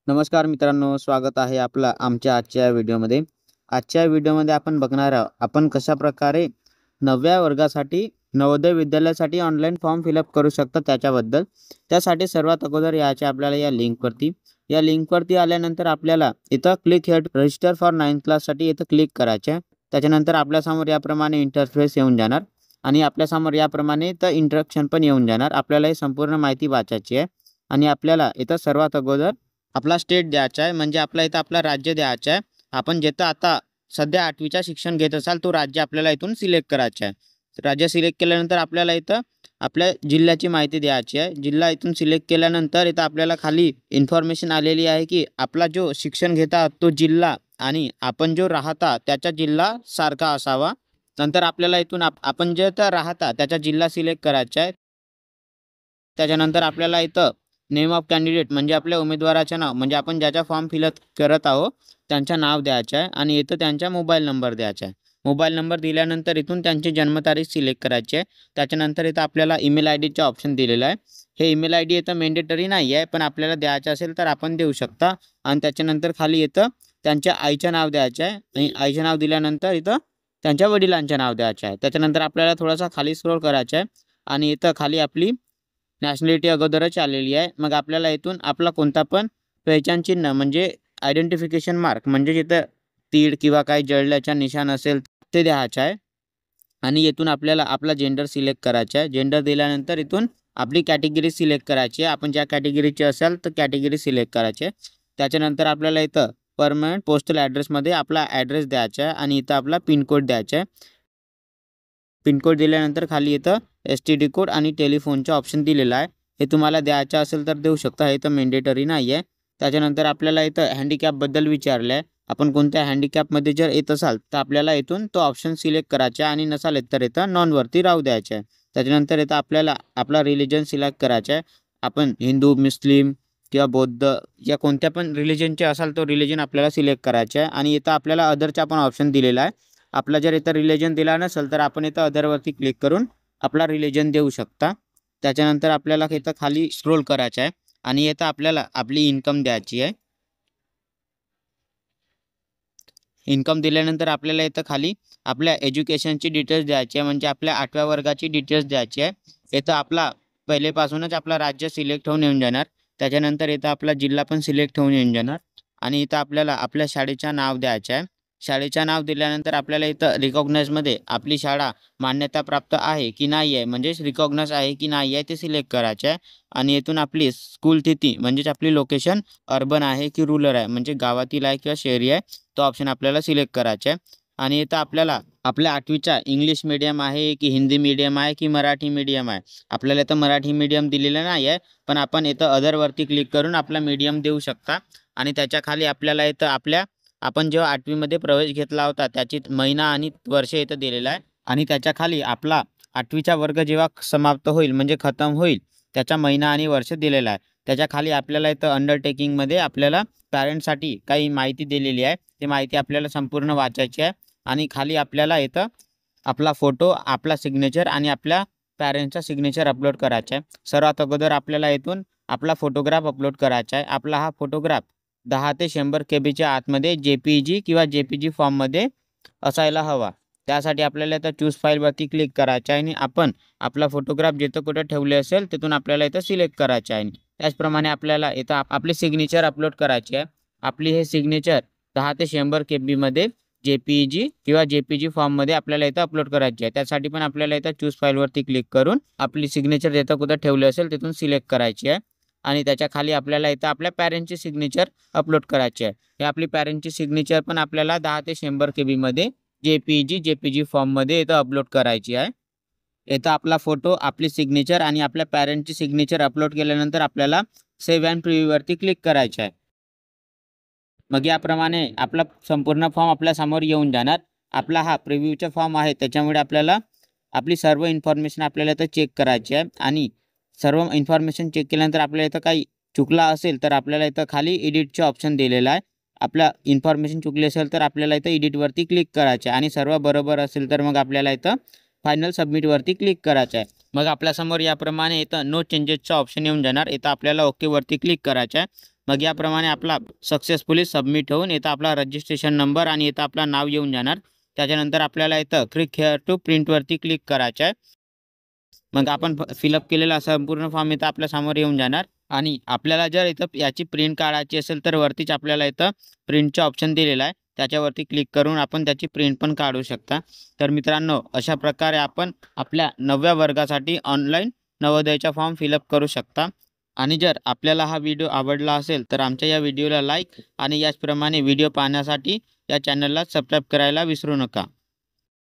नमस्कार मित्रांनो, स्वागत आहे आपलं आमच्या आजच्या व्हिडिओमध्ये. आजच्या व्हिडिओमध्ये आपण बघणार आहोत आपण कशाप्रकारे 9व्या वर्गासाठी नवोदय विद्यालयासाठी ऑनलाईन फॉर्म फिलअप करू शकता त्याच्याबद्दल. त्यासाठी सर्वात अगोदर यायचे आपल्याला या लिंकवरती. या लिंकवरती आल्यानंतर आपल्याला इथं click here register for 9th क्लाससाठी इथं क्लिक करायचे आहे. त्याच्यानंतर आपल्यासमोर याप्रमाणे इंटरफेस येऊन जाणार आणि आपल्यासमोर याप्रमाणे इथं इंस्ट्रक्शन पण येऊन जाणार. आपल्याला ही संपूर्ण माहिती वाचायची आहे आणि आपल्याला इथं सर्वात अगोदर आपला स्टेट द्यायचा आहे, म्हणजे आपला इथं आपला राज्य द्यायचा आहे. आपण जिथं आता सध्या 8वीचा शिक्षण घेत असाल तो राज्य आपल्याला इथून सिलेक्ट करायचा आहे. राज्य सिलेक्ट केल्यानंतर आपल्याला इथं आपल्या जिल्ह्याची माहिती द्यायची आहे. जिल्हा इथून सिलेक्ट केल्यानंतर इथं आपल्याला खाली इन्फॉर्मेशन आलेली आहे की आपला जो शिक्षण घेता तो जिल्हा आणि आपण जो राहता त्याचा जिल्हा सारखा असावा. नंतर आपल्याला इथून आपण जे राहता त्याचा जिल्हा सिलेक्ट करायचा आहे. त्याच्यानंतर आपल्याला इथं नेम ऑफ कॅन्डिडेट म्हणजे आपल्या उमेदवाराचे नाव, म्हणजे आपण ज्याचा फॉर्म फिलअप करत आहोत त्यांचं नाव द्यायचं आहे आणि इथं त्यांचा मोबाईल नंबर द्यायचा आहे. मोबाईल नंबर दिल्यानंतर इथून त्यांची जन्मतारीख सिलेक्ट करायची आहे. त्याच्यानंतर इथं आपल्याला ईमेल आय डीचा ऑप्शन दिलेला आहे. हे ईमेल आय डी इथं मेंडेटरी नाही आहे, पण आपल्याला द्यायचं असेल तर आपण देऊ शकता. आणि त्याच्यानंतर खाली इथं त्यांच्या आईचं नाव द्यायचं आहे आणि आईचं नाव दिल्यानंतर इथं त्यांच्या वडिलांचं नाव द्यायचं आहे. त्याच्यानंतर आपल्याला थोडासा खाली स्क्रोल करायचं आहे आणि इथं खाली आपली नॅशनॅलिटी अगोदरच आलेली आहे. मग आपल्याला इथून आपला कोणता पण पहिचान चिन्ह म्हणजे आयडेंटिफिकेशन मार्क म्हणजे जिथं तीळ किंवा काही जळल्याचा निशाण असेल ते द्यायचं आहे. आणि इथून आपल्याला आपला जेंडर सिलेक्ट करायचा आहे. जेंडर दिल्यानंतर इथून आपली कॅटेगरी सिलेक्ट करायची आहे. आपण ज्या कॅटेगरीचे असाल तर कॅटेगरी सिलेक्ट करायची आहे. त्याच्यानंतर आपल्याला इथं परमनंट पोस्टल ॲड्रेसमध्ये आपला ॲड्रेस द्यायचा आहे आणि इथं आपला पिनकोड द्यायचा आहे. पिनकोड दिल्यानंतर खाली इथं STD कोड आणि टेलिफोनचा ऑप्शन दिलेला आहे. हे तुम्हाला द्यायचं असेल तर देऊ शकता, हे तर मेंडेटरी नाही आहे. त्याच्यानंतर आपल्याला इथं हँडिकॅपबद्दल विचारलं आहे. आपण कोणत्या हँडिकॅपमध्ये जर येत असाल तर आपल्याला इथून तो ऑप्शन सिलेक्ट करायचा आहे आणि नसाल येत तर इथं नॉनवरती राहू द्यायचं आहे. त्याच्यानंतर इथं आपल्याला आपला रिलिजन सिलेक्ट करायचा आहे. आपण हिंदू, मुस्लिम किंवा बौद्ध या कोणत्या पण रिलिजनचे असाल तो रिलिजन आपल्याला सिलेक्ट करायचा आहे. आणि इथं आपल्याला अदरचा पण ऑप्शन दिलेला आहे. आपला जर इथं रिलिजन दिला नसेल तर आपण इथं अदरवरती क्लिक करून आपला रिलिजन देऊ शकता. त्याच्यानंतर आपल्याला इथं खाली स्क्रोल करायचं आहे आणि इथं आपल्याला आपली इन्कम द्यायची आहे. इन्कम दिल्यानंतर आपल्याला इथं खाली आपल्या एज्युकेशनची डिटेल्स द्यायची आहे, म्हणजे आपल्या 8व्या वर्गाची डिटेल्स द्यायची आहे. इथं आपला पहिलेपासूनच आपला राज्य सिलेक्ट होऊन येऊन जाणार. त्याच्यानंतर इथं आपला जिल्हा पण सिलेक्ट होऊन येऊन जाणार आणि इथं आपल्याला आपल्या शाळेचं नाव द्यायचं आहे. शाळेचं नाव दिल्यानंतर आपल्याला इथं रिकॉग्नाइजमध्ये आपली शाळा मान्यताप्राप्त आहे की नाही आहे, म्हणजेच रिकॉग्नाइज आहे की नाही आहे ते सिलेक्ट करायचं आहे. आणि इथून आपली स्कूल तिथी म्हणजेच आपली लोकेशन अर्बन आहे की रुरल आहे, म्हणजे गावातील आहे किंवा शहरी आहे, तो ऑप्शन आपल्याला सिलेक्ट करायचा आहे. आणि इथं आपल्याला आपल्या 8वीचा इंग्लिश मीडियम आहे की हिंदी मीडियम आहे की मराठी मीडियम आहे. आपल्याला इथं मराठी मीडियम दिलेलं नाही आहे, पण आपण इथं अदरवरती क्लिक करून आपला मीडियम देऊ शकता. आणि त्याच्या खाली आपल्याला इथं आपण जेव्हा 8वीमध्ये प्रवेश घेतला होता त्याची महिना आणि वर्ष इथं दिलेला आहे. आणि त्याच्या खाली आपला 8वीचा वर्ग जेव्हा समाप्त होईल म्हणजे खतम होईल त्याचा महिना आणि वर्ष दिलेला आहे. त्याच्या खाली आपल्याला इथं अंडरटेकिंगमध्ये आपल्याला पॅरेंटसाठी काही माहिती दिलेली आहे. ती माहिती आपल्याला संपूर्ण वाचायची आहे. आणि खाली आपल्याला इथं आपला फोटो, आपला सिग्नेचर आणि आपल्या पॅरेंट्सचा सिग्नेचर अपलोड करायचा आहे. सर्वात अगोदर आपल्याला इथून आपला फोटोग्राफ अपलोड करायचा आहे. आपला हा फोटोग्राफ 10 ते 100 KBच्या आतमध्ये JPG किंवा JPG फॉर्ममध्ये असायला हवा. त्यासाठी आपल्याला इथं चूज फाईलवरती क्लिक करायचं आहे आणि आपण आपला फोटोग्राफ जिथं कुठं ठेवले असेल तिथून आपल्याला इथं सिलेक्ट करायचं आहे. त्याचप्रमाणे आपल्याला इथं आपले सिग्नेचर अपलोड करायचे आहे. आपली हे सिग्नेचर 10 ते 100 KBमध्ये JPG किंवा JPG फॉर्ममध्ये आपल्याला इथं अपलोड करायची आहे. त्यासाठी पण आपल्याला इथं चूज फाईलवरती क्लिक करून आपली सिग्नेचर जिथं कुठं ठेवले असेल तिथून सिलेक्ट करायची आहे. आणि त्याच्या खाली आपल्याला इथं आपल्या पॅरेंटची सिग्नेचर अपलोड करायची आहे. हे आपली पॅरेंटची सिग्नेचर पण आपल्याला 10 ते 100 KBमध्ये JPG फॉर्ममध्ये इथं अपलोड करायची आहे. इथं आपला फोटो, आपली सिग्नेचर आणि आपल्या पॅरेंटची सिग्नेचर अपलोड केल्यानंतर आपल्याला सेव्ह अँड प्रिव्ह्यूवरती क्लिक करायचं आहे. मग याप्रमाणे आपला संपूर्ण फॉर्म आपल्यासमोर येऊन जाणार. आपला हा प्रिव्ह्यूचा फॉर्म आहे, त्याच्यामुळे आपल्याला आपली सर्व इन्फॉर्मेशन आपल्याला इथं चेक करायची आहे. आणि सर्व इन्फॉर्मेशन चेक केल्यानंतर आपल्याला इथं काही चुकला असेल तर आपल्याला इथं खाली एडिटचे ऑप्शन दिलेला आहे. आपल्या इन्फॉर्मेशन चुकली असेल तर आपल्याला इथं एडिटवरती क्लिक करायचे आणि सर्व बरोबर असेल तर मग आपल्याला इथं फायनल सबमिटवरती क्लिक करायचं आहे। मग आपल्यासमोर याप्रमाणे इथं नो चेंजेसचा ऑप्शन येऊन जाणार। इथं आपल्याला ओकेवरती क्लिक करायचं आहे। मग याप्रमाणे आपला सक्सेसफुली सबमिट होऊन इथं आपला रजिस्ट्रेशन नंबर आणि इथं आपलं नाव येऊन जाणार। त्याच्यानंतर आपल्याला इथं क्लिक हेअर टू प्रिंटवरती क्लिक करायचं आहे। मग आपण फिलअप केलेला संपूर्ण फॉर्म इथं आपल्यासमोर येऊन जाणार आणि आपल्याला जर इथं याची प्रिंट काढायची असेल तर वरतीच आपल्याला इथं प्रिंटचा ऑप्शन दिलेला आहे, त्याच्यावरती क्लिक करून आपण त्याची प्रिंट पण काढू शकता। तर मित्रांनो, अशा प्रकारे आपण आपल्या 9व्या वर्गासाठी ऑनलाईन नवोदयचा फॉर्म फिलअप करू शकता। आणि जर आपल्याला हा व्हिडिओ आवडला असेल तर आमच्या या व्हिडिओला लाईक आणि याचप्रमाणे व्हिडिओ पाहण्यासाठी या चॅनलला सबस्क्राईब करायला विसरू नका।